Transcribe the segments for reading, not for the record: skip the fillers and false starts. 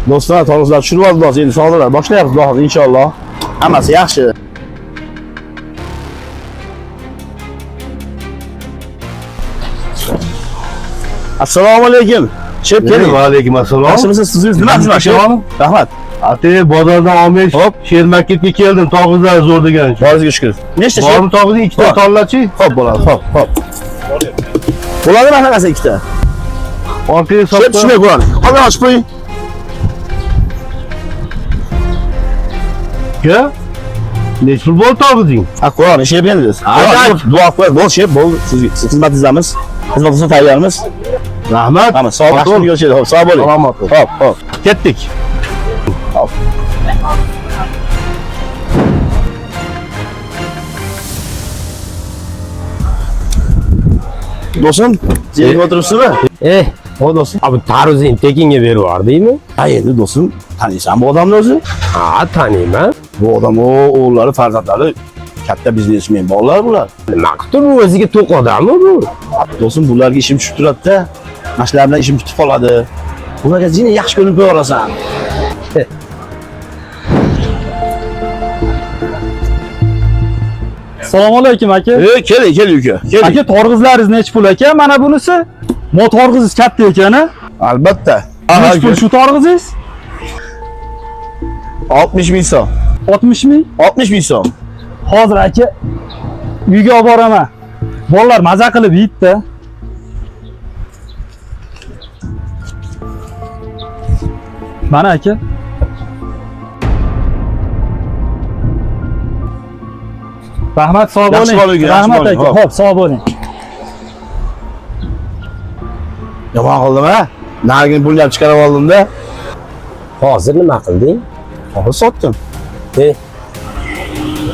Do'stlar, to'g'rislar tushirib oldik hozir. Endi savdolar boshlayapmiz hozir inshaalloh. Hammasi yaxshi. Assalomu alaykum. Shep keling. Va alaykum assalom. Yaxshimisiz? Sizingiz nima xizmat? Rahmat. Ate bozordan olmish, Hop. Sher marketga keldim, tog'izlar zo'r degan. Boringizga shukr. Nechta shep? Bormi tog'izning ikkita tollachi? Hop bo'ladi, hop. Bo'ladimi qanaqasi ikkita? Orqaga Shep sotib. tushmay bo'ladi. Qolgan ochib qo'ying. Ke? Nech pul bo'ldi tog'izing? Ha, Qur'on shep endi. Duo qo'ying. Bo'l shep, bo'l. Siz xizmatingizamiz. Xizmatimizni tayyormiz. Rahmat. Hamma sog' yaxshi bo'lishadi. Hop, sog' bo'ling. Salomat bo'ling. Hop, hop. Ketdik. Hop. Do'stim, yerga o'tiribsizmi? O do'stim, bu tarvuzing tekinga berib yubordingmi? Ha, endi do'stim, taniysanmi bu odamni o'zi? Ha, taniyman. Bu odam o'g'illari, farzandlari katta biznesmen bolalar bular. Nima qilib bu o'ziga to'q odammi bu? Do'stim, bularga ishim tushib turadi-da. Mana shular bilan ishim tutib qoladi. Ularga jini yaxshi ko'rinib qo'yasan. Assalomu alaykum aka. Keling, keling uka. Keling. Aka, torg'izlaringiz nech pul aka? Mana bunisi. Mo torg'izingiz katta ekan-a? Albatta. Nech pul shu torg'izingiz? 60 ming so'm. 60 ming? 60 ming so'm. Hozir aka uyga olib boraman. Bolalar maza qilib yeydi-da. Mana aka. Rahmat, sog' Yaxshi bo'ling. bo'ling, yaxshi Rahmat bo'ling. aka. Xo'p, sog' bo'ling. Yomon qildim ha? Narigini pullab chiqarib oldim-da. Hozir nima qilding? Hozir sotdim.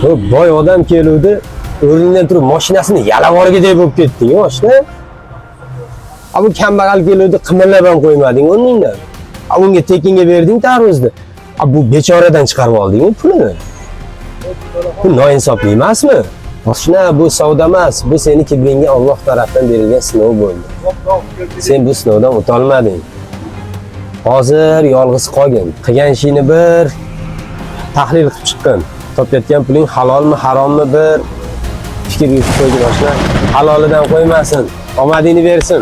Bu boy odam keluvdi, o'rnidan turib mashinasini yalab orgidek bo'lib ketding, mashina. Bu kambag'al keluvdi, qimirlab ham qo'ymading o'rningdan. Unga tekinga berding tarvuzni. Bu bechoradan chiqarib olding pulini. Bu noinsoflik emasmi? Mashina bu savdo emas, bu seni kibringga Alloh tarafdan berilgan sinov bo'ldi. Sen bu sinovdan o'tolmading. Hozir yolg'iz qolgin. Qilgan ishingni bir tahlil qilib chiqqin. Topayotgan puling halolmi, harommi bir fikr yuritib qo'ygin mashina. Halolidan qo'ymasin, omadingni bersin.